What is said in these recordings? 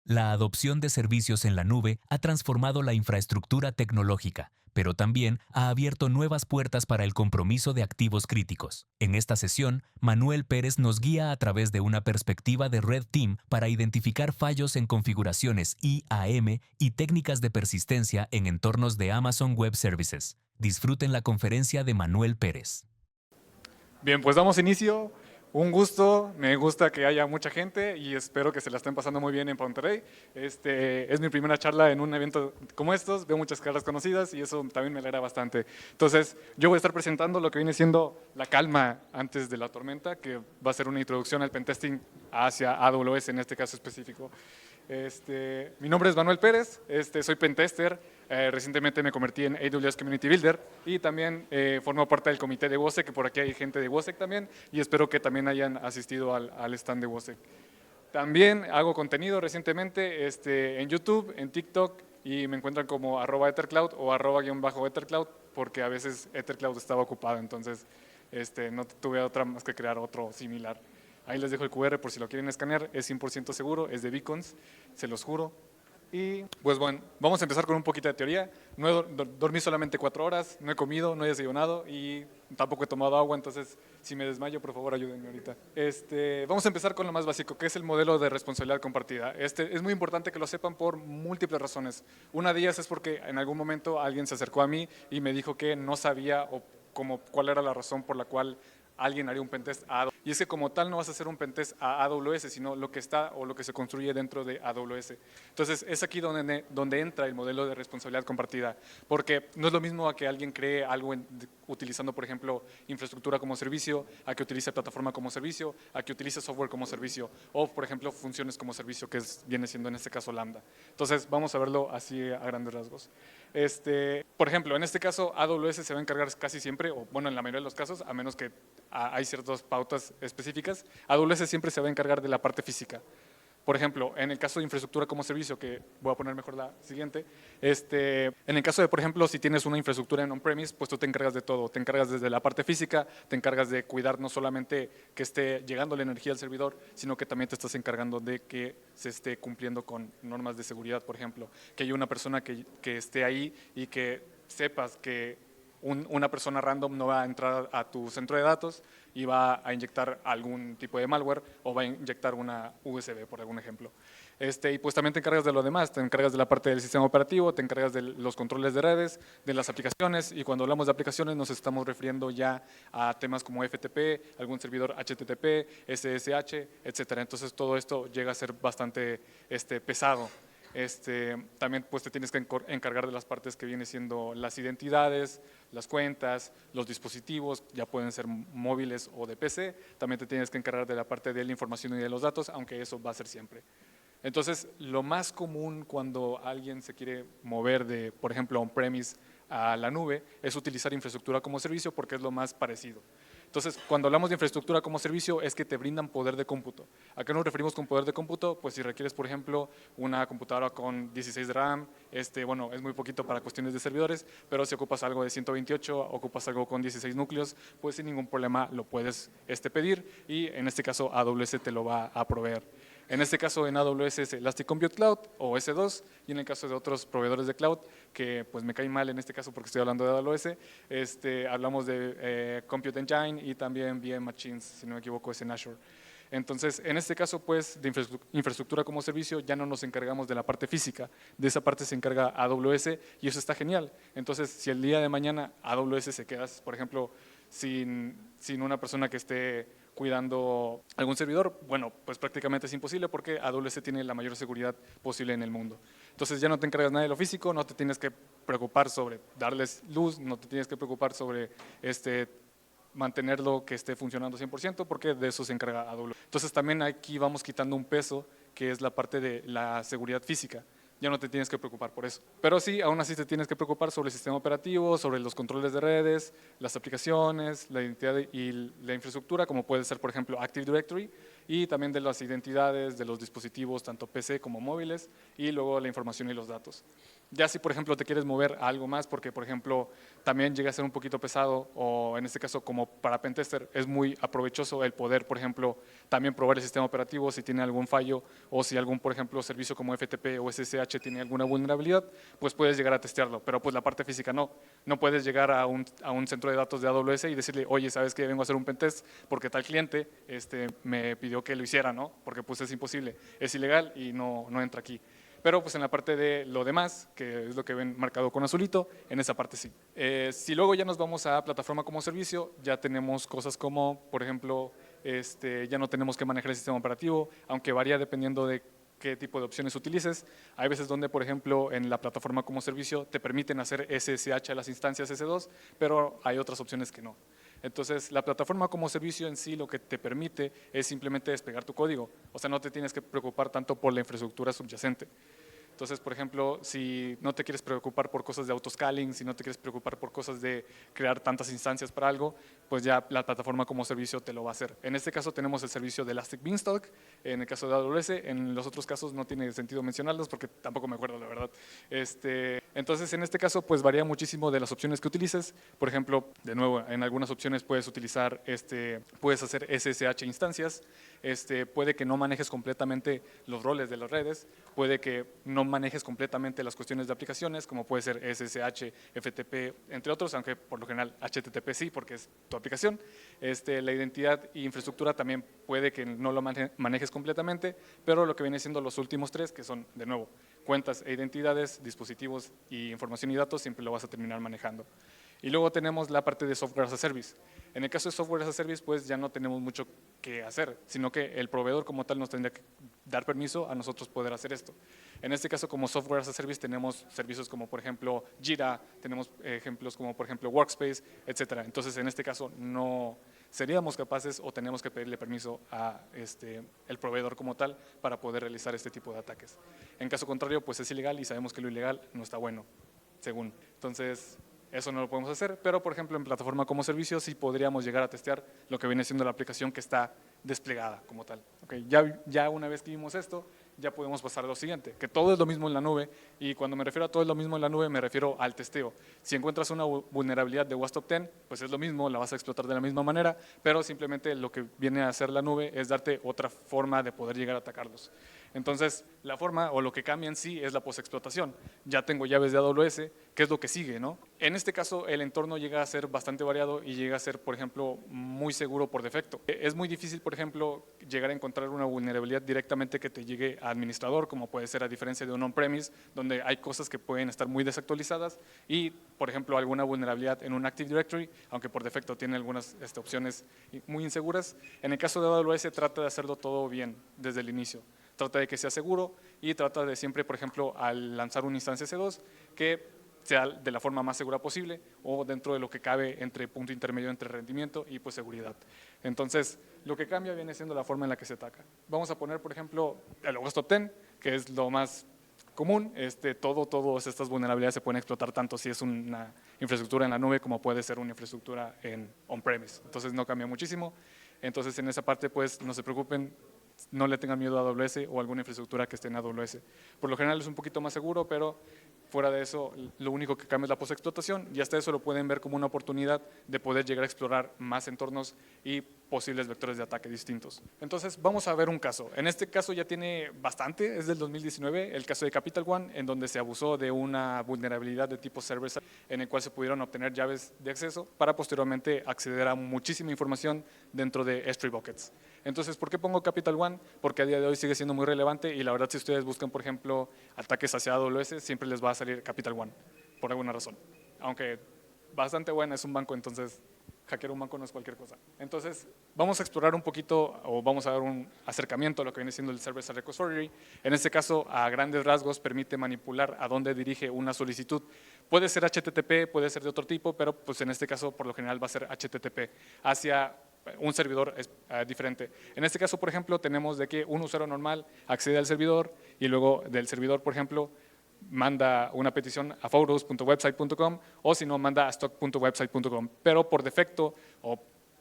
La adopción de servicios en la nube ha transformado la infraestructura tecnológica, pero también ha abierto nuevas puertas para el compromiso de activos críticos. En esta sesión, Manuel Pérez nos guía a través de una perspectiva de Red Team para identificar fallos en configuraciones IAM y técnicas de persistencia en entornos de Amazon Web Services. Disfruten la conferencia de Manuel Pérez. Bien, pues damos inicio. Un gusto, me gusta que haya mucha gente y espero que se la estén pasando muy bien en Monterrey. Es mi primera charla en un evento como estos, veo muchas caras conocidas y eso también me alegra bastante. Entonces, yo voy a estar presentando lo que viene siendo la calma antes de la tormenta, que va a ser una introducción al pentesting hacia AWS en este caso específico. Mi nombre es Manuel Pérez, soy pentester, recientemente me convertí en AWS Community Builder y también formo parte del comité de WOSEC, que por aquí hay gente de WOSEC también y espero que también hayan asistido al stand de WOSEC. También hago contenido recientemente en YouTube, en TikTok y me encuentran como @ethercloud o @-ethercloud porque a veces Ethercloud estaba ocupado, entonces no tuve otra más que crear otro similar. Ahí les dejo el QR por si lo quieren escanear, es 100% seguro, es de Beacons, se los juro. Y pues bueno, vamos a empezar con un poquito de teoría. No dormí solamente 4 horas, no he comido, no he desayunado y tampoco he tomado agua, entonces si me desmayo, por favor ayúdenme ahorita. Vamos a empezar con lo más básico, que es el modelo de responsabilidad compartida. Es muy importante que lo sepan por múltiples razones. Una de ellas es porque en algún momento alguien se acercó a mí y me dijo que no sabía o como cuál era la razón por la cual alguien haría un pentest a AWS. Y es que como tal no vas a hacer un pentest a AWS, sino lo que está o lo que se construye dentro de AWS. Entonces es aquí donde entra el modelo de responsabilidad compartida, porque no es lo mismo a que alguien cree algo utilizando, por ejemplo, infraestructura como servicio, a que utilice plataforma como servicio, a que utilice software como servicio, o por ejemplo funciones como servicio, que viene siendo en este caso Lambda. Entonces vamos a verlo así a grandes rasgos. Por ejemplo, en este caso AWS se va a encargar casi siempre, o bueno, en la mayoría de los casos, a menos que hay ciertas pautas específicas, AWS siempre se va a encargar de la parte física. Por ejemplo, en el caso de infraestructura como servicio, que voy a poner mejor la siguiente, en el caso de, por ejemplo, si tienes una infraestructura en on-premise, pues tú te encargas de todo, te encargas desde la parte física, te encargas de cuidar no solamente que esté llegando la energía al servidor, sino que también te estás encargando de que se esté cumpliendo con normas de seguridad, por ejemplo, que haya una persona que esté ahí y que sepas que una persona random no va a entrar a tu centro de datos y va a inyectar algún tipo de malware o va a inyectar una USB, por algún ejemplo. Y pues también te encargas de lo demás, te encargas de la parte del sistema operativo, te encargas de los controles de redes, de las aplicaciones, y cuando hablamos de aplicaciones nos estamos refiriendo ya a temas como FTP, algún servidor HTTP, SSH, etcétera. Entonces todo esto llega a ser bastante pesado. También pues te tienes que encargar de las partes que vienen siendo las identidades, las cuentas, los dispositivos, ya pueden ser móviles o de PC, también te tienes que encargar de la parte de la información y de los datos, aunque eso va a ser siempre. Entonces, lo más común cuando alguien se quiere mover de, por ejemplo, on-premise a la nube, es utilizar infraestructura como servicio porque es lo más parecido. Entonces, cuando hablamos de infraestructura como servicio es que te brindan poder de cómputo. ¿A qué nos referimos con poder de cómputo? Pues si requieres, por ejemplo, una computadora con 16 de RAM, bueno, es muy poquito para cuestiones de servidores, pero si ocupas algo de 128, ocupas algo con 16 núcleos, pues sin ningún problema lo puedes pedir y en este caso AWS te lo va a proveer. En este caso en AWS es Elastic Compute Cloud o S2 y en el caso de otros proveedores de cloud que pues me caen mal en este caso porque estoy hablando de AWS, hablamos de Compute Engine y también VM Machines, si no me equivoco es en Azure. Entonces, en este caso, pues, de infraestructura como servicio, ya no nos encargamos de la parte física, de esa parte se encarga AWS y eso está genial. Entonces, si el día de mañana AWS se queda, por ejemplo, sin una persona que esté cuidando algún servidor, bueno, pues prácticamente es imposible porque AWS tiene la mayor seguridad posible en el mundo. Entonces ya no te encargas nada de lo físico, no te tienes que preocupar sobre darles luz, no te tienes que preocupar sobre mantenerlo que esté funcionando 100% porque de eso se encarga AWS. Entonces también aquí vamos quitando un peso que es la parte de la seguridad física. Ya no te tienes que preocupar por eso. Pero sí, aún así te tienes que preocupar sobre el sistema operativo, sobre los controles de redes, las aplicaciones, la identidad y la infraestructura, como puede ser, por ejemplo, Active Directory, y también de las identidades de los dispositivos, tanto PC como móviles, y luego la información y los datos. Ya si, por ejemplo, te quieres mover a algo más, porque, por ejemplo, también llega a ser un poquito pesado, o en este caso, como para Pentester, es muy aprovechoso el poder, por ejemplo, también probar el sistema operativo si tiene algún fallo, o si algún, por ejemplo, servicio como FTP o SSH tiene alguna vulnerabilidad, pues puedes llegar a testearlo, pero pues la parte física no. No puedes llegar a un centro de datos de AWS y decirle, oye, ¿sabes qué? Vengo a hacer un pentest porque tal cliente me pidió que lo hiciera, ¿no? Porque pues es imposible, es ilegal y no entra aquí. Pero pues en la parte de lo demás, que es lo que ven marcado con azulito, en esa parte sí. Si luego ya nos vamos a plataforma como servicio, ya tenemos cosas como, por ejemplo, ya no tenemos que manejar el sistema operativo, aunque varía dependiendo de qué tipo de opciones utilices. Hay veces donde, por ejemplo, en la plataforma como servicio te permiten hacer SSH a las instancias S2, pero hay otras opciones que no. Entonces, la plataforma como servicio en sí lo que te permite es simplemente despegar tu código. O sea, no te tienes que preocupar tanto por la infraestructura subyacente. Entonces, por ejemplo, si no te quieres preocupar por cosas de autoscaling, si no te quieres preocupar por cosas de crear tantas instancias para algo, pues ya la plataforma como servicio te lo va a hacer. En este caso tenemos el servicio de Elastic Beanstalk, en el caso de AWS, en los otros casos no tiene sentido mencionarlos porque tampoco me acuerdo, la verdad. Entonces, en este caso, pues varía muchísimo de las opciones que utilices. Por ejemplo, de nuevo, en algunas opciones puedes utilizar, puedes hacer SSH instancias, puede que no manejes completamente los roles de las redes, puede que no manejes completamente las cuestiones de aplicaciones, como puede ser SSH, FTP, entre otros, aunque por lo general HTTP sí, porque es tu aplicación. La identidad e infraestructura también puede que no lo manejes completamente, pero lo que viene siendo los últimos tres, que son, de nuevo, cuentas e identidades, dispositivos y información y datos, siempre lo vas a terminar manejando. Y luego tenemos la parte de software as a service. En el caso de software as a service, pues ya no tenemos mucho que hacer, sino que el proveedor como tal nos tendría que dar permiso a nosotros poder hacer esto. En este caso, como software as a service, tenemos servicios como, por ejemplo, Jira, tenemos ejemplos como, por ejemplo, Workspace, etcétera. Entonces, en este caso, no seríamos capaces o tenemos que pedirle permiso a el proveedor como tal para poder realizar este tipo de ataques. En caso contrario, pues es ilegal y sabemos que lo ilegal no está bueno, según. Entonces, eso no lo podemos hacer, pero por ejemplo en plataforma como servicio sí podríamos llegar a testear lo que viene siendo la aplicación que está desplegada como tal. Okay, ya una vez que vimos esto, ya podemos pasar a lo siguiente, que todo es lo mismo en la nube, y cuando me refiero a todo es lo mismo en la nube me refiero al testeo. Si encuentras una vulnerabilidad de WASP Top 10, pues es lo mismo, la vas a explotar de la misma manera, pero simplemente lo que viene a hacer la nube es darte otra forma de poder llegar a atacarlos. Entonces, la forma o lo que cambia en sí es la postexplotación. Ya tengo llaves de AWS, ¿qué es lo que sigue, no? En este caso, el entorno llega a ser bastante variado y llega a ser, por ejemplo, muy seguro por defecto. Es muy difícil, por ejemplo, llegar a encontrar una vulnerabilidad directamente que te llegue a administrador, como puede ser a diferencia de un on-premise, donde hay cosas que pueden estar muy desactualizadas y, por ejemplo, alguna vulnerabilidad en un Active Directory, aunque por defecto tiene algunas opciones muy inseguras. En el caso de AWS trata de hacerlo todo bien desde el inicio. Trata de que sea seguro y trata de siempre, por ejemplo, al lanzar una instancia C2, que sea de la forma más segura posible o dentro de lo que cabe entre punto intermedio entre rendimiento y pues seguridad. Entonces, lo que cambia viene siendo la forma en la que se ataca. Vamos a poner, por ejemplo, el WASP Top 10, que es lo más común. Todas estas vulnerabilidades se pueden explotar tanto si es una infraestructura en la nube como puede ser una infraestructura en on-premise. Entonces, no cambia muchísimo. Entonces, en esa parte, pues, no se preocupen, no le tengan miedo a AWS o alguna infraestructura que esté en AWS. Por lo general es un poquito más seguro, pero fuera de eso, lo único que cambia es la postexplotación y hasta eso lo pueden ver como una oportunidad de poder llegar a explorar más entornos y posibles vectores de ataque distintos. Entonces, vamos a ver un caso. En este caso ya tiene bastante, es del 2019, el caso de Capital One, en donde se abusó de una vulnerabilidad de tipo server-side, en el cual se pudieron obtener llaves de acceso para posteriormente acceder a muchísima información dentro de S3 Buckets. Entonces, ¿por qué pongo Capital One? Porque a día de hoy sigue siendo muy relevante y la verdad, si ustedes buscan, por ejemplo, ataques hacia AWS, siempre les va a salir Capital One, por alguna razón. Aunque bastante buena, es un banco, entonces hackear un banco no es cualquier cosa. Entonces, vamos a explorar un poquito o vamos a dar un acercamiento a lo que viene siendo el Server-Side Repository. En este caso, a grandes rasgos, permite manipular a dónde dirige una solicitud. Puede ser HTTP, puede ser de otro tipo, pero pues en este caso, por lo general, va a ser HTTP hacia un servidor diferente. En este caso, por ejemplo, tenemos de que un usuario normal accede al servidor y luego del servidor, por ejemplo, manda una petición a photos.website.com o si no, manda a stock.website.com. Pero por defecto o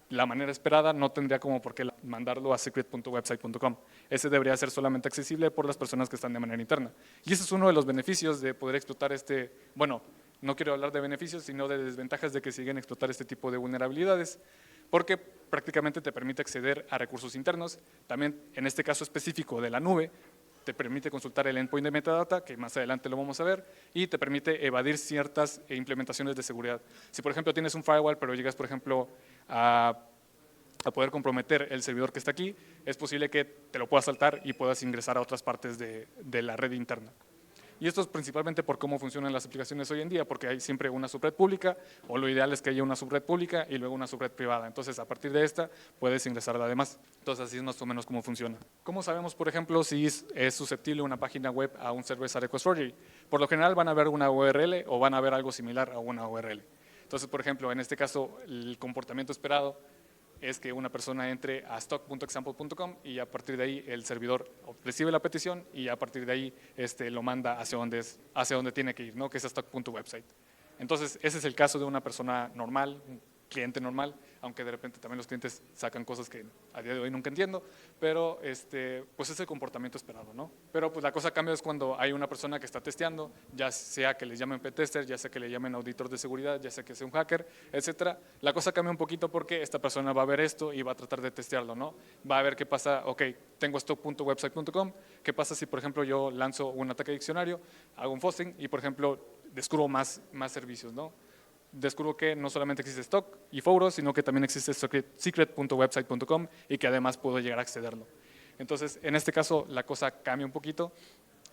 la manera esperada, no tendría como por qué mandarlo a secret.website.com. Ese debería ser solamente accesible por las personas que están de manera interna. Y ese es uno de los beneficios de poder explotar bueno, no quiero hablar de beneficios, sino de desventajas de que siguen explotar este tipo de vulnerabilidades, porque prácticamente te permite acceder a recursos internos. También, en este caso específico de la nube, te permite consultar el endpoint de metadata, que más adelante lo vamos a ver, y te permite evadir ciertas implementaciones de seguridad. Si, por ejemplo, tienes un firewall, pero llegas, por ejemplo, a poder comprometer el servidor que está aquí, es posible que te lo puedas saltar y puedas ingresar a otras partes de la red interna. Y esto es principalmente por cómo funcionan las aplicaciones hoy en día, porque hay siempre una subred pública, o lo ideal es que haya una subred pública y luego una subred privada. Entonces, a partir de esta, puedes ingresar a la demás. Entonces, así es más o menos cómo funciona. ¿Cómo sabemos, por ejemplo, si es susceptible una página web a un server-side request forgery? Por lo general van a ver una URL o van a ver algo similar a una URL. Entonces, por ejemplo, en este caso, el comportamiento esperado es que una persona entre a stock.example.com y a partir de ahí el servidor recibe la petición y a partir de ahí lo manda hacia donde tiene que ir, ¿no? Que es a stock.website. Entonces, ese es el caso de una persona normal, un cliente normal, aunque de repente también los clientes sacan cosas que a día de hoy nunca entiendo, pero pues es el comportamiento esperado, ¿no? Pero pues la cosa cambia es cuando hay una persona que está testeando, ya sea que les llamen pentester, ya sea que le llamen auditor de seguridad, ya sea que sea un hacker, etcétera. La cosa cambia un poquito porque esta persona va a ver esto y va a tratar de testearlo, ¿no? Va a ver qué pasa, ok, tengo stock.website.com, ¿qué pasa si, por ejemplo, yo lanzo un ataque de diccionario, hago un phosing y, por ejemplo, descubro más servicios, ¿no? Descubro que no solamente existe stock y foros, sino que también existe secret.website.com y que además puedo llegar a accederlo. Entonces, en este caso, la cosa cambia un poquito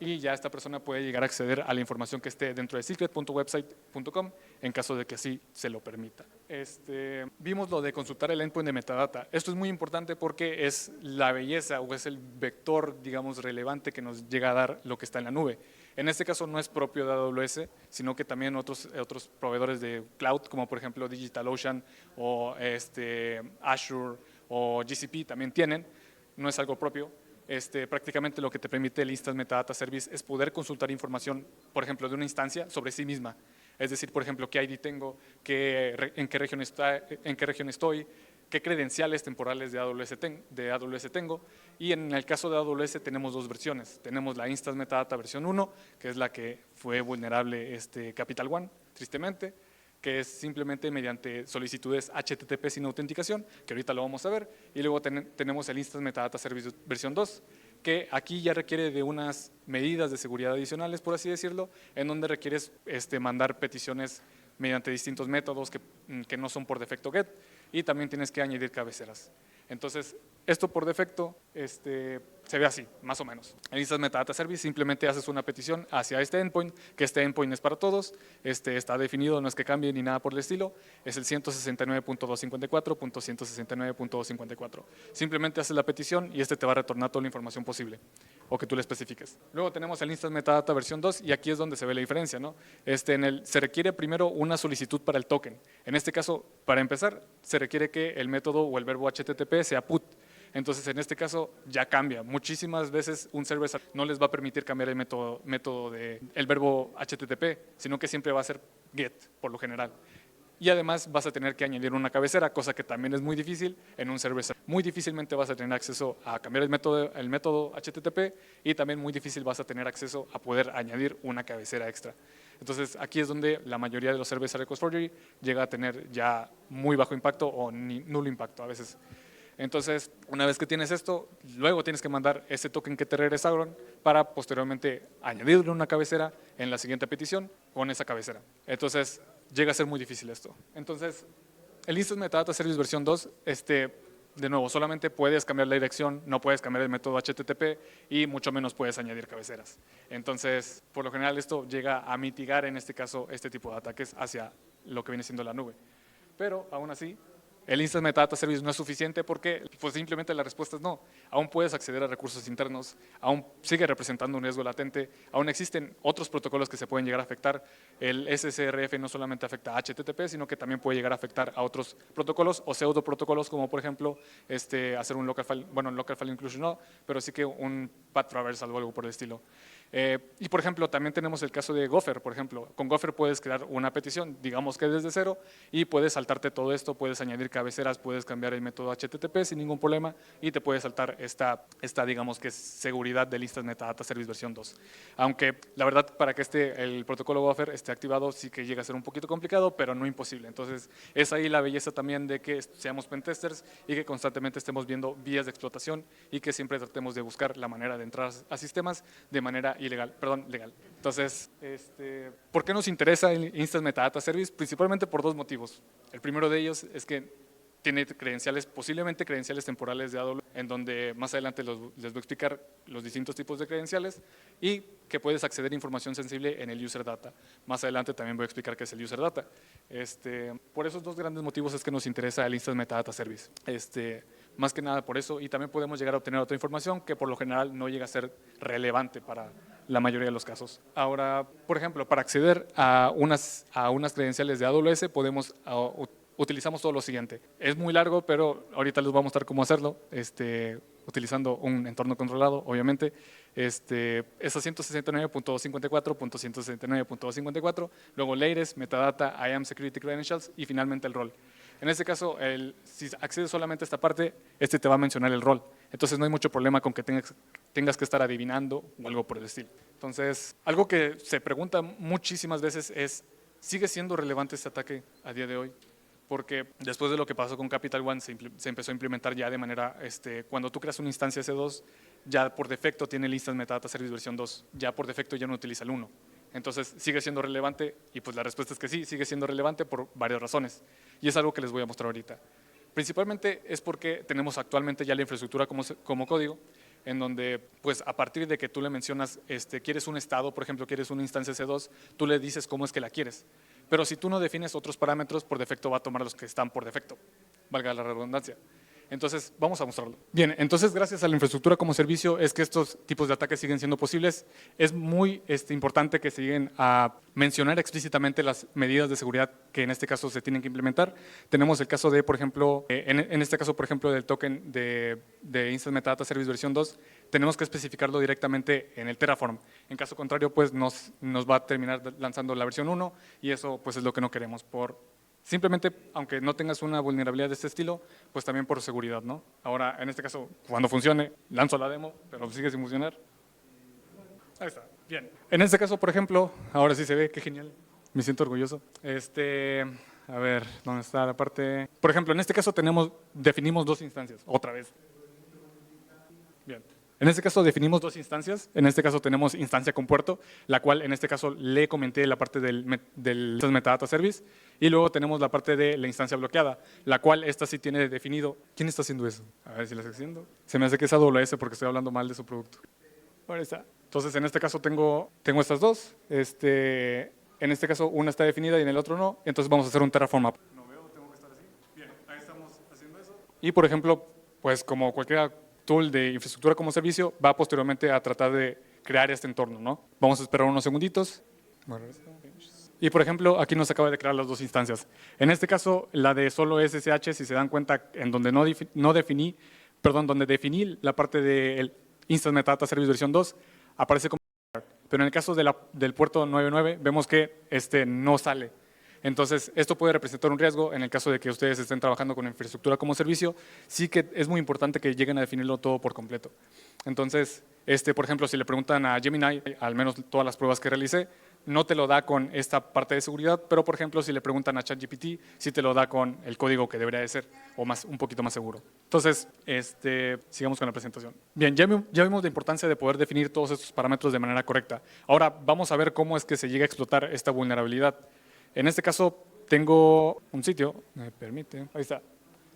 y ya esta persona puede llegar a acceder a la información que esté dentro de secret.website.com en caso de que así se lo permita. Vimos lo de consultar el endpoint de metadata. Esto es muy importante porque es la belleza o es el vector, digamos, relevante que nos llega a dar lo que está en la nube. En este caso no es propio de AWS, sino que también otros proveedores de cloud, como por ejemplo DigitalOcean o Azure o GCP también tienen, no es algo propio. Prácticamente lo que te permite el Instant Metadata Service es poder consultar información, por ejemplo, de una instancia sobre sí misma. Es decir, por ejemplo, qué ID tengo, en qué región estoy, qué credenciales temporales de AWS tengo, y en el caso de AWS tenemos dos versiones. Tenemos la Instant Metadata versión 1, que es la que fue vulnerable Capital One, tristemente, que es simplemente mediante solicitudes HTTP sin autenticación, que ahorita lo vamos a ver, y luego tenemos el Instant Metadata Service versión 2, que aquí ya requiere de unas medidas de seguridad adicionales, por así decirlo, en donde requieres mandar peticiones mediante distintos métodos que no son por defecto GET, y también tienes que añadir cabeceras. Entonces, esto por defecto se ve así, más o menos. En Instant Metadata Service simplemente haces una petición hacia este endpoint, que este endpoint es para todos, está definido, no es que cambie ni nada por el estilo, es el 169.254.169.254. Simplemente haces la petición y te va a retornar toda la información posible o que tú le especifiques. Luego tenemos el Instant Metadata versión 2 y aquí es donde se ve la diferencia, ¿no? Se requiere primero una solicitud para el token. En este caso, para empezar, se requiere que el método o el verbo HTTP sea put. Entonces, en este caso ya cambia. Muchísimas veces un server no les va a permitir cambiar el método del verbo HTTP, sino que siempre va a ser get, por lo general. Y además vas a tener que añadir una cabecera, cosa que también es muy difícil en un server. Muy difícilmente vas a tener acceso a cambiar el método HTTP y también muy difícil vas a tener acceso a poder añadir una cabecera extra. Entonces, aquí es donde la mayoría de los servers request forgery llega a tener ya muy bajo impacto o nulo impacto a veces. Entonces, una vez que tienes esto, luego tienes que mandar ese token que te regresaron para posteriormente añadirle una cabecera en la siguiente petición con esa cabecera. Entonces, llega a ser muy difícil esto. Entonces, el Instant Metadata Service versión 2, de nuevo, solamente puedes cambiar la dirección, no puedes cambiar el método HTTP y mucho menos puedes añadir cabeceras. Entonces, por lo general, esto llega a mitigar, en este caso, este tipo de ataques hacia lo que viene siendo la nube. Pero, aún así, el Instant Metadata Service no es suficiente porque pues simplemente la respuesta es no. Aún puedes acceder a recursos internos, aún sigue representando un riesgo latente, aún existen otros protocolos que se pueden llegar a afectar. El SSRF no solamente afecta a HTTP, sino que también puede llegar a afectar a otros protocolos o pseudo protocolos, como por ejemplo hacer un local file, bueno, local file inclusion no, pero sí que un path traversal o algo por el estilo. Y por ejemplo, también tenemos el caso de Gopher, por ejemplo. Con Gopher puedes crear una petición, digamos que desde cero, y puedes saltarte todo esto, puedes añadir cabeceras, puedes cambiar el método HTTP sin ningún problema, y te puedes saltar esta digamos que es seguridad del Instant Metadata Service versión 2. Aunque la verdad, para que el protocolo Gopher esté activado, sí que llega a ser un poquito complicado, pero no imposible. Entonces, es ahí la belleza también de que seamos pentesters y que constantemente estemos viendo vías de explotación y que siempre tratemos de buscar la manera de entrar a sistemas de manera legal. Entonces, ¿por qué nos interesa el Instant Metadata Service? Principalmente por dos motivos. El primero de ellos es que tiene credenciales, posiblemente credenciales temporales de AWS, en donde más adelante les voy a explicar los distintos tipos de credenciales, y que puedes acceder a información sensible en el User Data. Más adelante también voy a explicar qué es el User Data. Por esos dos grandes motivos es que nos interesa el Instant Metadata Service. Más que nada por eso, y también podemos llegar a obtener otra información que por lo general no llega a ser relevante para la mayoría de los casos. Ahora, por ejemplo, para acceder a unas credenciales de AWS utilizamos todo lo siguiente. Es muy largo, pero ahorita les voy a mostrar cómo hacerlo, utilizando un entorno controlado, obviamente. Es a 169.254.169.254, luego layers, metadata, IAM Security Credentials y finalmente el rol. En este caso, si accedes solamente a esta parte, te va a mencionar el rol. Entonces no hay mucho problema con que tengas que estar adivinando o algo por el estilo. Entonces, algo que se pregunta muchísimas veces es, ¿sigue siendo relevante este ataque a día de hoy? Porque después de lo que pasó con Capital One se empezó a implementar ya de manera, cuando tú creas una instancia S2, ya por defecto tiene el Instant Metadata Service versión 2, ya por defecto ya no utiliza el 1. Entonces, ¿sigue siendo relevante? Y pues la respuesta es que sí, sigue siendo relevante por varias razones. Y es algo que les voy a mostrar ahorita. Principalmente es porque tenemos actualmente ya la infraestructura como código, en donde, pues, a partir de que tú le mencionas, quieres un estado, por ejemplo, quieres una instancia S2, tú le dices cómo es que la quieres. Pero si tú no defines otros parámetros, por defecto va a tomar los que están por defecto, valga la redundancia. Entonces, vamos a mostrarlo. Bien, entonces gracias a la infraestructura como servicio es que estos tipos de ataques siguen siendo posibles. Es muy importante que se lleguen a mencionar explícitamente las medidas de seguridad que en este caso se tienen que implementar. Tenemos el caso de, por ejemplo, en este caso, por ejemplo, del token de Instant Metadata Service versión 2, tenemos que especificarlo directamente en el Terraform. En caso contrario, pues nos va a terminar lanzando la versión 1 y eso pues es lo que no queremos simplemente, aunque no tengas una vulnerabilidad de este estilo, pues también por seguridad, ¿no? Ahora, en este caso, cuando funcione, lanzo la demo, pero sigue sin funcionar. Ahí está, bien. En este caso, por ejemplo, ahora sí se ve, qué genial, me siento orgulloso. A ver, ¿dónde está la parte? Por ejemplo, en este caso definimos dos instancias, otra vez. Bien. En este caso definimos dos instancias, en este caso tenemos instancia con puerto, la cual en este caso le comenté la parte del Metadata Service, y luego tenemos la parte de la instancia bloqueada, la cual esta sí tiene definido. ¿Quién está haciendo eso? A ver si la está haciendo. Se me hace que es AWS porque estoy hablando mal de su producto. Ahora está. Entonces en este caso tengo estas dos, en este caso una está definida y en el otro no, entonces vamos a hacer un Terraform Map. No veo, tengo que estar así. Bien, ahí estamos haciendo eso. Y por ejemplo, pues como cualquier tool de infraestructura como servicio, va posteriormente a tratar de crear este entorno, ¿no? Vamos a esperar unos segunditos. Y por ejemplo, aquí nos acaba de crear las dos instancias. En este caso, la de solo SSH, si se dan cuenta, en donde donde definí la parte del Instant Metadata Service versión 2, aparece como, pero en el caso del puerto 99, vemos que no sale. Entonces, esto puede representar un riesgo en el caso de que ustedes estén trabajando con infraestructura como servicio. Sí que es muy importante que lleguen a definirlo todo por completo. Entonces, por ejemplo, si le preguntan a Gemini, al menos todas las pruebas que realicé, no te lo da con esta parte de seguridad, pero por ejemplo, si le preguntan a ChatGPT, sí te lo da con el código que debería de ser, o un poquito más seguro. Entonces, sigamos con la presentación. Bien, ya vimos la importancia de poder definir todos estos parámetros de manera correcta. Ahora, vamos a ver cómo es que se llega a explotar esta vulnerabilidad. En este caso tengo un sitio, me permite, ahí está,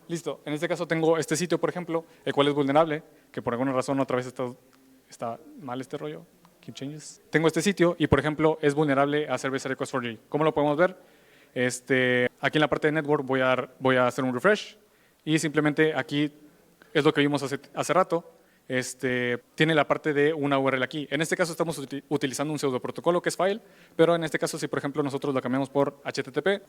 listo. En este caso tengo este sitio, por ejemplo, el cual es vulnerable, que por alguna razón otra vez está mal este rollo. Keep changes. Tengo este sitio y, por ejemplo, es vulnerable a Service Request 4J. ¿Cómo lo podemos ver? Aquí en la parte de Network voy a hacer un refresh y simplemente aquí es lo que vimos hace rato. Tiene la parte de una URL aquí. En este caso estamos utilizando un pseudo protocolo que es file, pero en este caso si por ejemplo nosotros lo cambiamos por HTTP,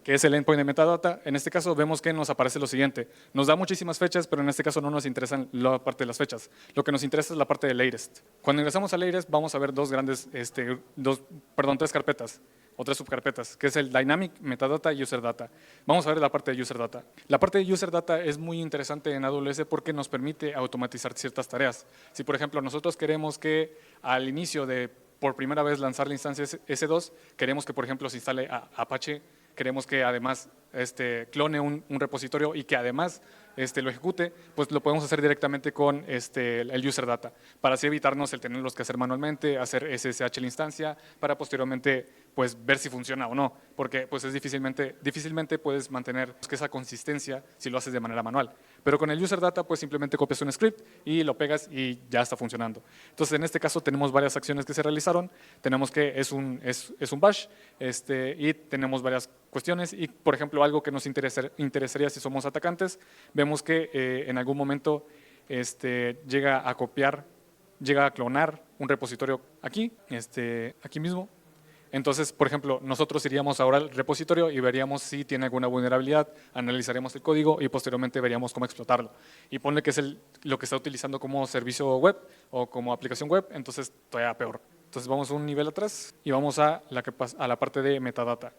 que es el endpoint de metadata. En este caso vemos que nos aparece lo siguiente. Nos da muchísimas fechas, pero en este caso no nos interesan la parte de las fechas. Lo que nos interesa es la parte de latest. Cuando ingresamos a latest vamos a ver tres carpetas o tres subcarpetas, que es el Dynamic, Metadata y User Data. Vamos a ver la parte de User Data. La parte de User Data es muy interesante en AWS porque nos permite automatizar ciertas tareas. Si, por ejemplo, nosotros queremos que al inicio de, por primera vez, lanzar la instancia S2, queremos que, por ejemplo, se instale Apache, queremos que además clone un repositorio y que además lo ejecute, pues lo podemos hacer directamente con el user data, para así evitarnos el tenerlos que hacer manualmente, hacer SSH la instancia, para posteriormente pues ver si funciona o no, porque pues es difícilmente puedes mantener esa consistencia si lo haces de manera manual. Pero con el user data pues simplemente copias un script y lo pegas y ya está funcionando. Entonces en este caso tenemos varias acciones que se realizaron, tenemos que es un bash y tenemos varias cuestiones y por ejemplo algo que nos interesaría si somos atacantes, vemos que en algún momento llega a copiar, llega a clonar un repositorio aquí mismo. Entonces, por ejemplo, nosotros iríamos ahora al repositorio y veríamos si tiene alguna vulnerabilidad, analizaremos el código y posteriormente veríamos cómo explotarlo. Y ponle que es lo que está utilizando como servicio web o como aplicación web, entonces todavía peor. Entonces vamos un nivel atrás y vamos a la parte de metadata.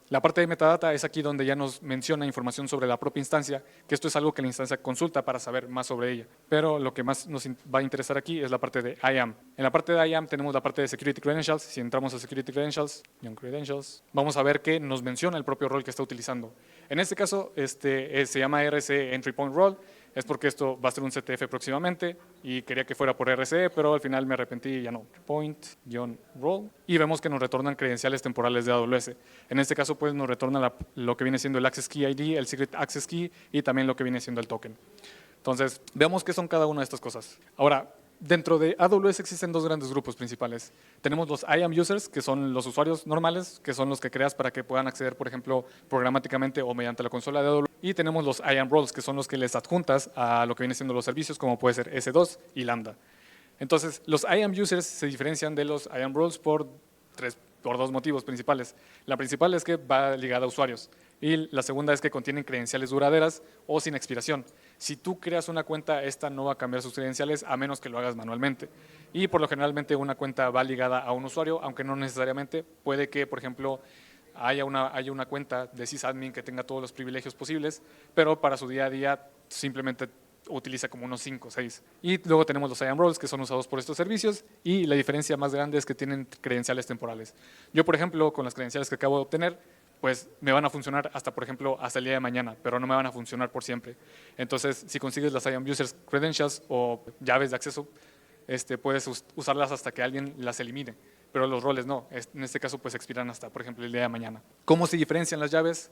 La parte de metadata es aquí donde ya nos menciona información sobre la propia instancia, que esto es algo que la instancia consulta para saber más sobre ella. Pero lo que más nos va a interesar aquí es la parte de IAM. En la parte de IAM tenemos la parte de Security Credentials. Si entramos a Security Credentials, vamos a ver que nos menciona el propio rol que está utilizando. En este caso se llama RCE Entry Point Role. Es porque esto va a ser un CTF próximamente y quería que fuera por RCE, pero al final me arrepentí y ya no. Point-role. Y vemos que nos retornan credenciales temporales de AWS. En este caso, pues nos retorna lo que viene siendo el Access Key ID, el Secret Access Key y también lo que viene siendo el token. Entonces, veamos qué son cada una de estas cosas. Ahora, dentro de AWS existen dos grandes grupos principales. Tenemos los IAM users, que son los usuarios normales, que son los que creas para que puedan acceder, por ejemplo, programáticamente o mediante la consola de AWS. Y tenemos los IAM roles, que son los que les adjuntas a lo que viene siendo los servicios, como puede ser S2 y Lambda. Entonces, los IAM users se diferencian de los IAM roles por dos motivos principales. La principal es que va ligada a usuarios y la segunda es que contienen credenciales duraderas o sin expiración. Si tú creas una cuenta, esta no va a cambiar sus credenciales a menos que lo hagas manualmente. Y por lo generalmente una cuenta va ligada a un usuario, aunque no necesariamente. Puede que, por ejemplo, haya una cuenta de sysadmin que tenga todos los privilegios posibles, pero para su día a día simplemente utiliza como unos 5 o 6. Y luego tenemos los IAM roles que son usados por estos servicios y la diferencia más grande es que tienen credenciales temporales. Yo, por ejemplo, con las credenciales que acabo de obtener, pues me van a funcionar hasta, por ejemplo, hasta el día de mañana, pero no me van a funcionar por siempre. Entonces, si consigues las IAM Users Credentials o llaves de acceso, puedes usarlas hasta que alguien las elimine, pero los roles no. En este caso, pues expiran hasta, por ejemplo, el día de mañana. ¿Cómo se diferencian las llaves?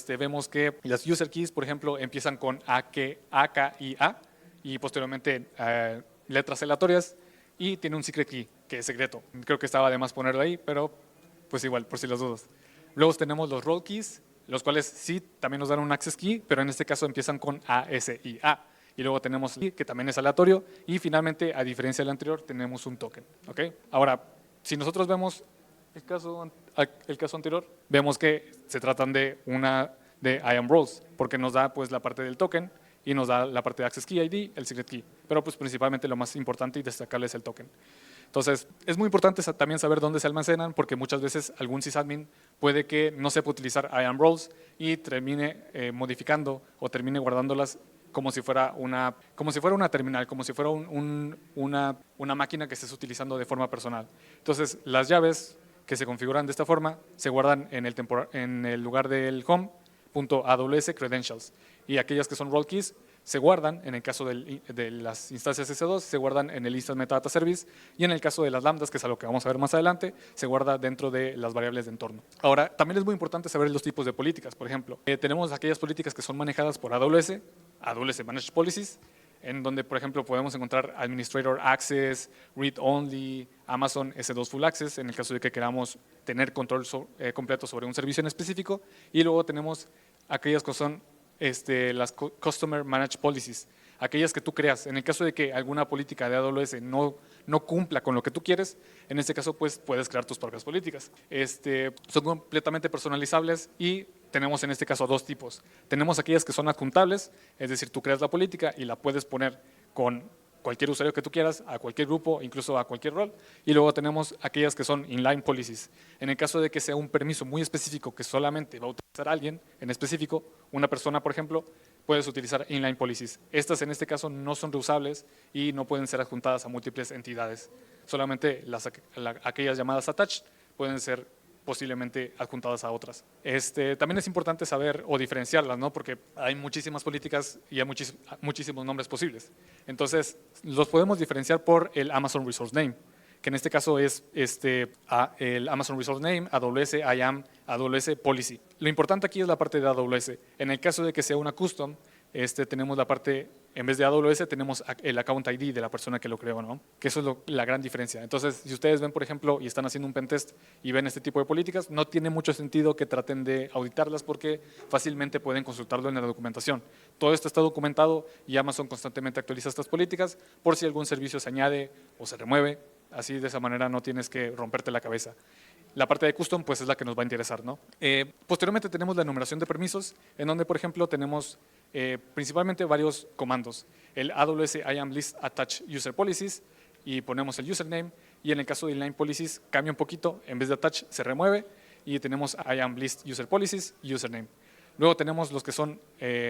Vemos que las User Keys, por ejemplo, empiezan con A, K y A, y posteriormente letras aleatorias, y tiene un Secret Key, que es secreto. Creo que estaba de más ponerlo ahí, pero pues igual, por si las dudas. Luego tenemos los Role Keys, los cuales sí también nos dan un Access Key, pero en este caso empiezan con A, S y A. Y luego tenemos que también es aleatorio y finalmente, a diferencia del anterior, tenemos un token. ¿Okay? Ahora, si nosotros vemos el caso anterior, vemos que se tratan de IAM roles, porque nos da pues la parte del token y nos da la parte de Access Key ID, el Secret Key, pero pues principalmente lo más importante y destacable es el token. Entonces, es muy importante también saber dónde se almacenan, porque muchas veces algún sysadmin puede que no sepa utilizar IAM roles y termine modificando o termine guardándolas como si fuera una terminal, como si fuera una máquina que estés utilizando de forma personal. Entonces, las llaves que se configuran de esta forma se guardan en el lugar del home.aws credentials, y aquellas que son role keys se guardan, en el caso de las instancias S2, se guardan en el Instant Metadata Service, y en el caso de las lambdas, que es algo que vamos a ver más adelante, se guarda dentro de las variables de entorno. Ahora, también es muy importante saber los tipos de políticas. Por ejemplo, tenemos aquellas políticas que son manejadas por AWS Managed Policies, en donde, por ejemplo, podemos encontrar Administrator Access, Read Only, Amazon S2 Full Access, en el caso de que queramos tener control completo sobre un servicio en específico, y luego tenemos aquellas que son las Customer Managed Policies, aquellas que tú creas. En el caso de que alguna política de AWS no cumpla con lo que tú quieres, en este caso pues puedes crear tus propias políticas. Son completamente personalizables y tenemos en este caso dos tipos. Tenemos aquellas que son adjuntables, es decir, tú creas la política y la puedes poner con cualquier usuario que tú quieras, a cualquier grupo, incluso a cualquier rol. Y luego tenemos aquellas que son inline policies. En el caso de que sea un permiso muy específico que solamente va a utilizar alguien en específico, una persona, por ejemplo, puedes utilizar inline policies. Estas en este caso no son reusables y no pueden ser adjuntadas a múltiples entidades. Solamente aquellas llamadas attached pueden ser posiblemente adjuntadas a otras. También es importante saber o diferenciarlas, ¿no? Porque hay muchísimas políticas y hay muchísimos nombres posibles. Entonces, los podemos diferenciar por el Amazon Resource Name, que en este caso es el Amazon Resource Name, AWS IAM, AWS Policy. Lo importante aquí es la parte de AWS. En el caso de que sea una custom, tenemos la parte, en vez de AWS, tenemos el account ID de la persona que lo creó, ¿no? Que eso es la gran diferencia. Entonces, si ustedes ven, por ejemplo, y están haciendo un pentest y ven este tipo de políticas, no tiene mucho sentido que traten de auditarlas porque fácilmente pueden consultarlo en la documentación. Todo esto está documentado y Amazon constantemente actualiza estas políticas por si algún servicio se añade o se remueve. Así, de esa manera, no tienes que romperte la cabeza. La parte de custom, pues, es la que nos va a interesar, ¿no? Posteriormente tenemos la enumeración de permisos, en donde, por ejemplo, tenemos principalmente varios comandos. El AWS IAM List Attach User Policies y ponemos el username, y en el caso de inline policies cambia un poquito, en vez de attach se remueve y tenemos IAM List User Policies y username. Luego tenemos los que son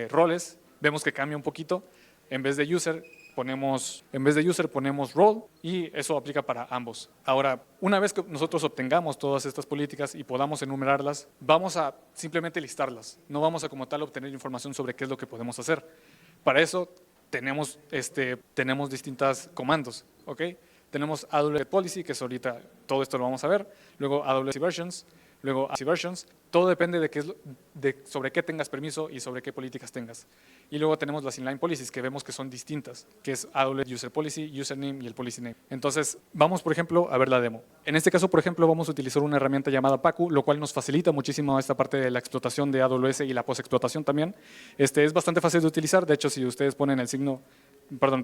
roles, vemos que cambia un poquito, en vez de user ponemos role y eso aplica para ambos. Ahora, una vez que nosotros obtengamos todas estas políticas y podamos enumerarlas, vamos a simplemente listarlas. No vamos a como tal obtener información sobre qué es lo que podemos hacer. Para eso tenemos distintos comandos, ¿ok? Tenemos AWS Policy, que es ahorita todo esto lo vamos a ver. Luego AWS Versions, luego AWS Versions. Todo depende sobre qué tengas permiso y sobre qué políticas tengas. Y luego tenemos las inline policies, que vemos que son distintas, que es AWS User Policy, Username y el Policy Name. Entonces, vamos, por ejemplo, a ver la demo. En este caso, por ejemplo, vamos a utilizar una herramienta llamada Pacu, lo cual nos facilita muchísimo esta parte de la explotación de AWS y la post-explotación también. Es bastante fácil de utilizar. De hecho, si ustedes ponen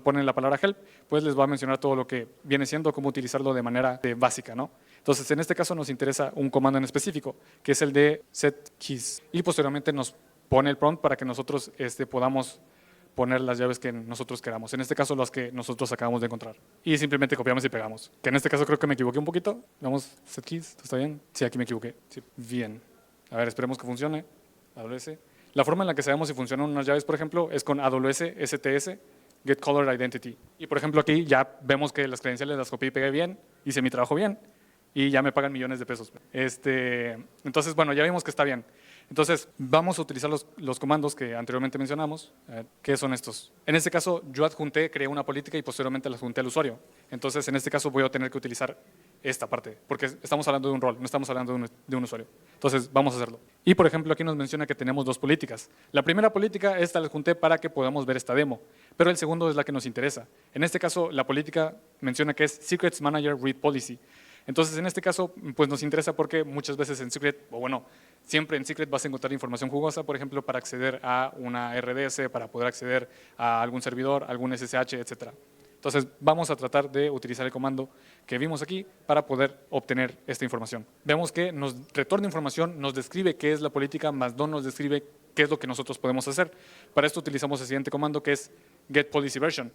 ponen la palabra help, pues les va a mencionar todo lo que viene siendo, cómo utilizarlo de manera básica, ¿no? Entonces, en este caso nos interesa un comando en específico, que es el de set keys. Y posteriormente nos pone el prompt para que nosotros podamos poner las llaves que nosotros queramos. En este caso, las que nosotros acabamos de encontrar. Y simplemente copiamos y pegamos. Que en este caso creo que me equivoqué un poquito. Vamos, set keys, ¿está bien? Sí, aquí me equivoqué. Sí. Bien. A ver, esperemos que funcione. AWS. La forma en la que sabemos si funcionan unas llaves, por ejemplo, es con AWS STS, Get Color Identity. Y por ejemplo aquí ya vemos que las credenciales las copié y pegué bien, hice mi trabajo bien y ya me pagan millones de pesos. Entonces, bueno, ya vimos que está bien. Entonces, vamos a utilizar los comandos que anteriormente mencionamos. ¿Qué son estos? En este caso, yo creé una política y posteriormente la adjunté al usuario. Entonces, en este caso voy a tener que utilizar esta parte, porque estamos hablando de un rol, no estamos hablando de un usuario. Entonces, vamos a hacerlo. Y, por ejemplo, aquí nos menciona que tenemos dos políticas. La primera política, esta la adjunté para que podamos ver esta demo, pero el segundo es la que nos interesa. En este caso, la política menciona que es Secrets Manager Read Policy. Entonces, en este caso, pues nos interesa porque muchas veces en Secret, o bueno, siempre en Secret vas a encontrar información jugosa, por ejemplo, para acceder a una RDS, para poder acceder a algún servidor, algún SSH, etcétera. Entonces, vamos a tratar de utilizar el comando que vimos aquí para poder obtener esta información. Vemos que nos retorna información, nos describe qué es la política, más no nos describe qué es lo que nosotros podemos hacer. Para esto utilizamos el siguiente comando, que es Get Policy Version.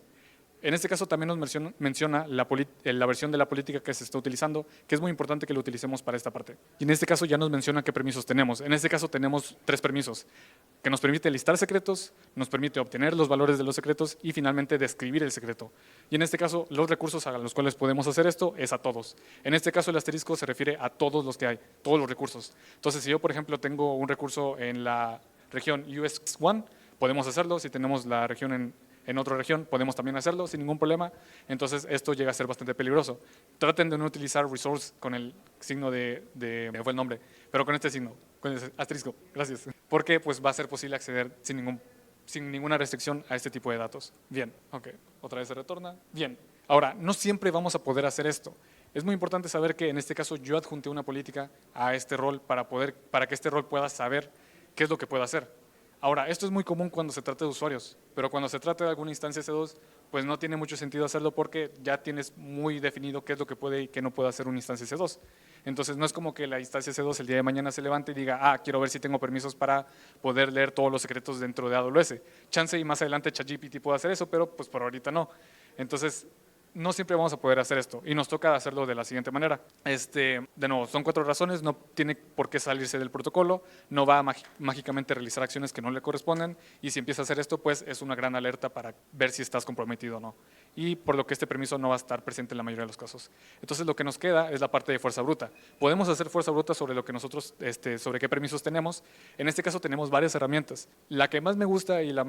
En este caso también nos menciona la versión de la política que se está utilizando, que es muy importante que lo utilicemos para esta parte. Y en este caso ya nos menciona qué permisos tenemos. En este caso tenemos 3 permisos, que nos permite listar secretos, nos permite obtener los valores de los secretos y finalmente describir el secreto. Y en este caso los recursos a los cuales podemos hacer esto es a todos. En este caso el asterisco se refiere a todos los que hay, todos los recursos. Entonces si yo por ejemplo tengo un recurso en la región US1, podemos hacerlo. Si tenemos la región en otra región, podemos también hacerlo sin ningún problema. Entonces, esto llega a ser bastante peligroso. Traten de no utilizar resource con el signo me fue el nombre, pero con este signo, con el asterisco, gracias. Porque pues, va a ser posible acceder sin ninguna restricción a este tipo de datos. Bien, ok, otra vez se retorna. Bien, ahora, no siempre vamos a poder hacer esto. Es muy importante saber que en este caso yo adjunté una política a este rol para que este rol pueda saber qué es lo que puede hacer. Ahora, esto es muy común cuando se trata de usuarios, pero cuando se trata de alguna instancia C2, pues no tiene mucho sentido hacerlo porque ya tienes muy definido qué es lo que puede y qué no puede hacer una instancia C2. Entonces no es como que la instancia C2 el día de mañana se levante y diga, quiero ver si tengo permisos para poder leer todos los secretos dentro de AWS. Chance y más adelante ChatGPT puede hacer eso, pero pues por ahorita no. Entonces no siempre vamos a poder hacer esto y nos toca hacerlo de la siguiente manera. De nuevo, son 4 razones, no tiene por qué salirse del protocolo, no va a mágicamente realizar acciones que no le corresponden y si empieza a hacer esto, pues es una gran alerta para ver si estás comprometido o no. Y por lo que este permiso no va a estar presente en la mayoría de los casos. Entonces lo que nos queda es la parte de fuerza bruta. Podemos hacer fuerza bruta sobre lo que nosotros, sobre qué permisos tenemos. En este caso tenemos varias herramientas. La que más me gusta y la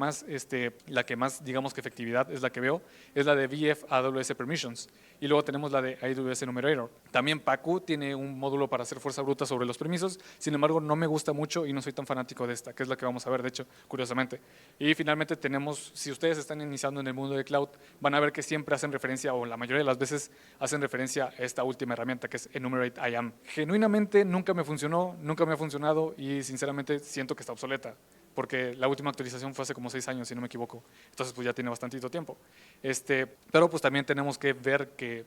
que más digamos que efectividad es la que veo, es la de VF AWS Permissions. Y luego tenemos la de AWS Enumerator. También Pacu tiene un módulo para hacer fuerza bruta sobre los permisos, sin embargo no me gusta mucho y no soy tan fanático de esta, que es la que vamos a ver de hecho, curiosamente. Y finalmente tenemos, si ustedes están iniciando en el mundo de cloud, van a ver que siempre hacen referencia, o la mayoría de las veces hacen referencia a esta última herramienta que es Enumerate IAM. Genuinamente nunca me funcionó, nunca me ha funcionado y sinceramente siento que está obsoleta, porque la última actualización fue hace como 6 años, si no me equivoco. Entonces pues ya tiene bastantito tiempo. Pero pues también tenemos que ver que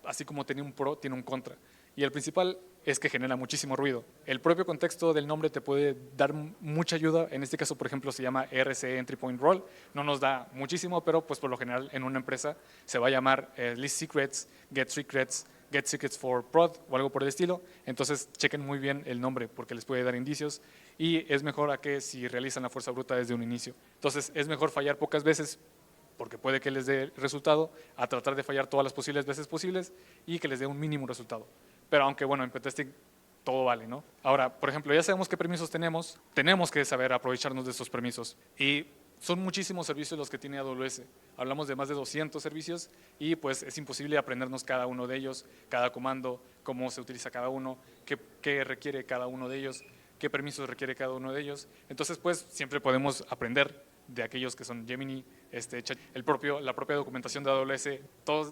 así como tiene un pro, tiene un contra. Y el principal es que genera muchísimo ruido. El propio contexto del nombre te puede dar mucha ayuda. En este caso, por ejemplo, se llama RCE Entry Point Role. No nos da muchísimo, pero pues por lo general en una empresa se va a llamar List Secrets, Get Secrets for Prod o algo por el estilo. Entonces chequen muy bien el nombre porque les puede dar indicios y es mejor a que si realizan la fuerza bruta desde un inicio. Entonces es mejor fallar pocas veces porque puede que les dé resultado, a tratar de fallar todas las posibles veces posibles y que les dé un mínimo resultado. Pero aunque bueno, en pentesting todo vale, ¿no? Ahora, por ejemplo, ya sabemos qué permisos tenemos que saber aprovecharnos de estos permisos y son muchísimos servicios los que tiene AWS. Hablamos de más de 200 servicios y pues es imposible aprendernos cada uno de ellos, cada comando, cómo se utiliza cada uno, qué requiere cada uno de ellos, qué permisos requiere cada uno de ellos. Entonces pues siempre podemos aprender de aquellos que son Gemini, la propia documentación de AWS,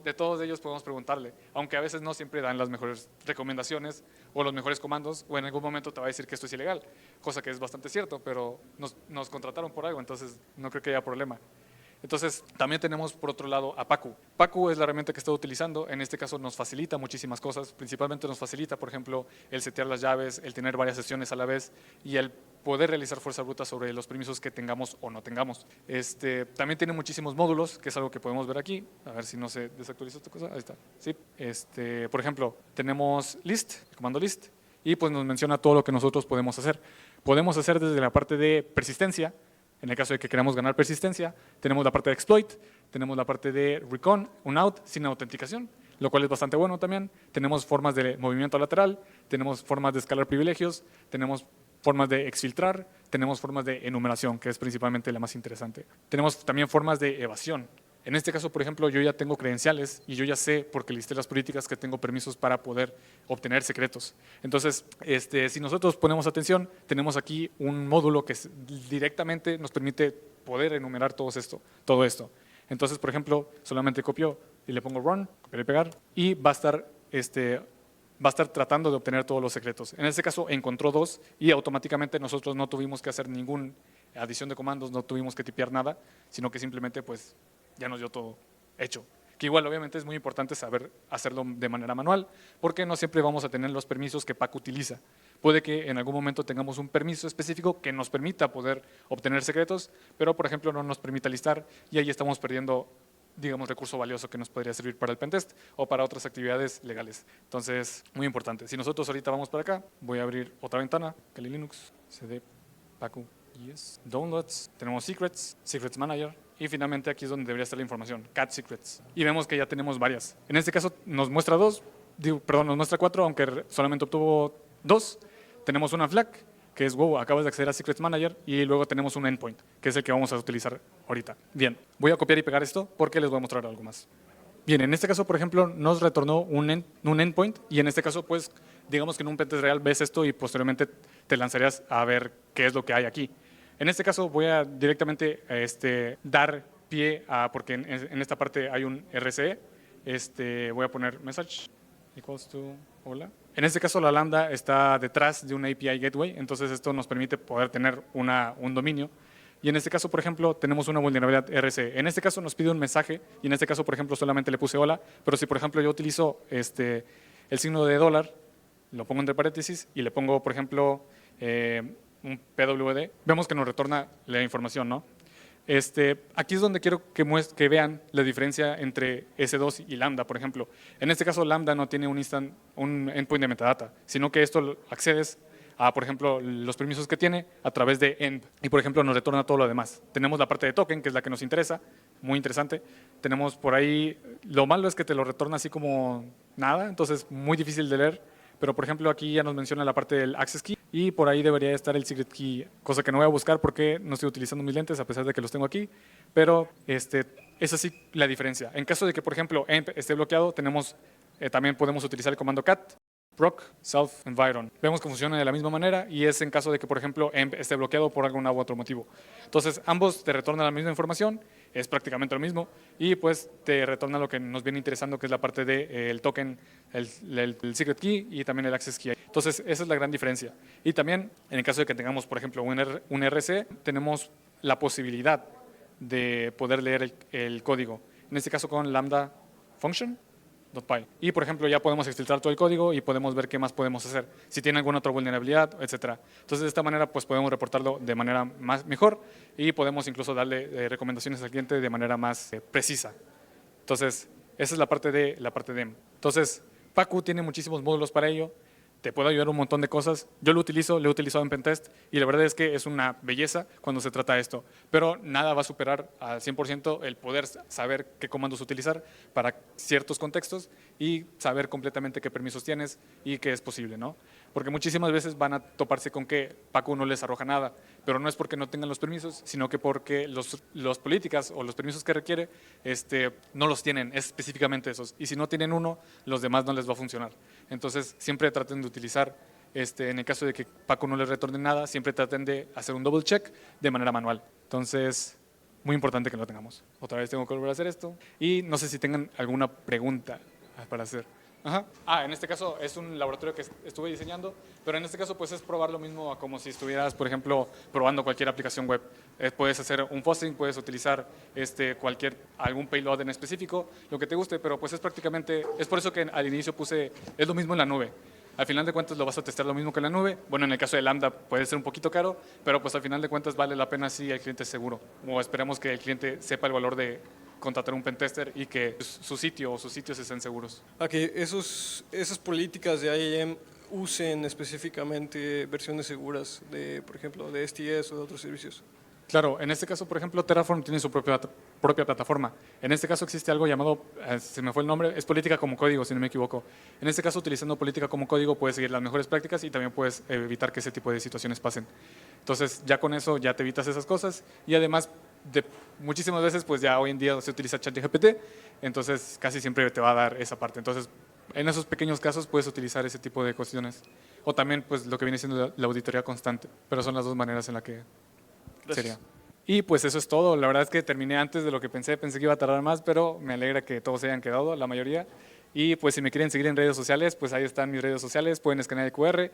de todos ellos podemos preguntarle, aunque a veces no siempre dan las mejores recomendaciones o los mejores comandos, o en algún momento te va a decir que esto es ilegal, cosa que es bastante cierto, pero nos contrataron por algo, entonces no creo que haya problema. Entonces, también tenemos por otro lado a Pacu. Pacu es la herramienta que estoy utilizando, en este caso nos facilita muchísimas cosas, principalmente nos facilita, por ejemplo, el setear las llaves, el tener varias sesiones a la vez y el poder realizar fuerza bruta sobre los permisos que tengamos o no tengamos. También tiene muchísimos módulos, que es algo que podemos ver aquí, a ver si no se desactualiza esta cosa, ahí está. ¿Sí? Por ejemplo, tenemos list, el comando list, y pues nos menciona todo lo que nosotros podemos hacer. Podemos hacer desde la parte de persistencia. En el caso de que queramos ganar persistencia, tenemos la parte de exploit, tenemos la parte de recon, un out sin autenticación, lo cual es bastante bueno también. Tenemos formas de movimiento lateral, tenemos formas de escalar privilegios, tenemos formas de exfiltrar, tenemos formas de enumeración, que es principalmente la más interesante. Tenemos también formas de evasión. En este caso, por ejemplo, yo ya tengo credenciales y yo ya sé, porque listé las políticas, que tengo permisos para poder obtener secretos. Entonces, si nosotros ponemos atención, tenemos aquí un módulo que directamente nos permite poder enumerar todo esto. Entonces, por ejemplo, solamente copio y le pongo run, copiar y pegar, y va a estar tratando de obtener todos los secretos. En este caso encontró 2 y automáticamente nosotros no tuvimos que hacer ninguna adición de comandos, no tuvimos que tipear nada, sino que simplemente pues ya nos dio todo hecho. Que igual obviamente es muy importante saber hacerlo de manera manual, porque no siempre vamos a tener los permisos que Pacu utiliza. Puede que en algún momento tengamos un permiso específico que nos permita poder obtener secretos, pero por ejemplo no nos permita listar y ahí estamos perdiendo, digamos, recurso valioso que nos podría servir para el pentest o para otras actividades legales. Entonces, muy importante. Si nosotros ahorita vamos para acá, voy a abrir otra ventana, Kali Linux, cd, Pacu, yes, downloads, tenemos secrets, secrets manager, y finalmente aquí es donde debería estar la información, cat secrets. Y vemos que ya tenemos varias. En este caso nos muestra 4, aunque solamente obtuvo 2. Tenemos una flag, que es, wow, acabas de acceder a Secrets Manager, y luego tenemos un endpoint, que es el que vamos a utilizar ahorita. Bien, voy a copiar y pegar esto porque les voy a mostrar algo más. Bien, en este caso, por ejemplo, nos retornó un endpoint, y en este caso, pues, digamos que en un pentest real ves esto y posteriormente te lanzarías a ver qué es lo que hay aquí. En este caso voy a directamente dar pie a, porque en esta parte hay un RCE, voy a poner message equals to hola. En este caso la lambda está detrás de un API gateway, entonces esto nos permite poder tener un dominio. Y en este caso, por ejemplo, tenemos una vulnerabilidad RCE. En este caso nos pide un mensaje y en este caso, por ejemplo, solamente le puse hola, pero si por ejemplo yo utilizo el signo de dólar, lo pongo entre paréntesis y le pongo, por ejemplo, un PWD, vemos que nos retorna la información, ¿no? Aquí es donde quiero que vean la diferencia entre S2 y Lambda, por ejemplo. En este caso, Lambda no tiene un endpoint de metadata, sino que esto accedes a, por ejemplo, los permisos que tiene a través de end. Y, por ejemplo, nos retorna todo lo demás. Tenemos la parte de token, que es la que nos interesa, muy interesante. Tenemos por ahí, lo malo es que te lo retorna así como nada, entonces muy difícil de leer. Pero, por ejemplo, aquí ya nos menciona la parte del access key y por ahí debería estar el secret key, cosa que no voy a buscar porque no estoy utilizando mis lentes a pesar de que los tengo aquí, pero es así la diferencia. En caso de que, por ejemplo, emp esté bloqueado, también podemos utilizar el comando cat proc self environ. Vemos que funciona de la misma manera y es en caso de que, por ejemplo, emp esté bloqueado por algún u otro motivo. Entonces, ambos te retornan la misma información, es prácticamente lo mismo y pues te retorna lo que nos viene interesando, que es la parte del token, el secret key y también el access key. Entonces, esa es la gran diferencia. Y también, en el caso de que tengamos, por ejemplo, un RC, tenemos la posibilidad de poder leer el código. En este caso con lambda function. .py. Y, por ejemplo, ya podemos exfiltrar todo el código y podemos ver qué más podemos hacer, si tiene alguna otra vulnerabilidad, etcétera. Entonces, de esta manera, pues podemos reportarlo de manera mejor y podemos incluso darle recomendaciones al cliente de manera más precisa. Entonces, esa es la parte de EM. Entonces, Pacu tiene muchísimos módulos para ello. Te puede ayudar un montón de cosas. Yo lo he utilizado en Pentest y la verdad es que es una belleza cuando se trata de esto. Pero nada va a superar al 100% el poder saber qué comandos utilizar para ciertos contextos y saber completamente qué permisos tienes y qué es posible, ¿no? Porque muchísimas veces van a toparse con que Pacu no les arroja nada, pero no es porque no tengan los permisos, sino que porque los políticas o los permisos que requiere no los tienen, específicamente esos. Y si no tienen uno, los demás no les va a funcionar. Entonces, siempre traten de utilizar, en el caso de que Pacu no les retorne nada, siempre traten de hacer un double check de manera manual. Entonces, muy importante que lo tengamos. Otra vez tengo que volver a hacer esto. Y no sé si tengan alguna pregunta para hacer. Ajá. En este caso es un laboratorio que estuve diseñando, pero en este caso pues es probar lo mismo como si estuvieras, por ejemplo, probando cualquier aplicación web. Puedes hacer un hosting, puedes utilizar algún payload en específico, lo que te guste, pero pues es por eso que al inicio es lo mismo en la nube. Al final de cuentas lo vas a testar lo mismo que en la nube. Bueno, en el caso de Lambda puede ser un poquito caro, pero pues al final de cuentas vale la pena si el cliente es seguro. O esperemos que el cliente sepa el valor de contratar un pentester y que su sitio o sus sitios estén seguros. A que esas políticas de IAM usen específicamente versiones seguras de, por ejemplo, de STS o de otros servicios. Claro, en este caso, por ejemplo, Terraform tiene su propia plataforma. En este caso existe algo llamado, se me fue el nombre, es política como código, si no me equivoco. En este caso, utilizando política como código, puedes seguir las mejores prácticas y también puedes evitar que ese tipo de situaciones pasen. Entonces, ya con eso ya te evitas esas cosas y además, muchísimas veces, pues ya hoy en día se utiliza ChatGPT, entonces casi siempre te va a dar esa parte. Entonces, en esos pequeños casos puedes utilizar ese tipo de cuestiones. O también, pues, lo que viene siendo la auditoría constante, pero son las dos maneras en las que sería. Y pues eso es todo. La verdad es que terminé antes de lo que pensé que iba a tardar más, pero me alegra que todos se hayan quedado, la mayoría. Y pues si me quieren seguir en redes sociales, pues ahí están mis redes sociales, pueden escanear el QR.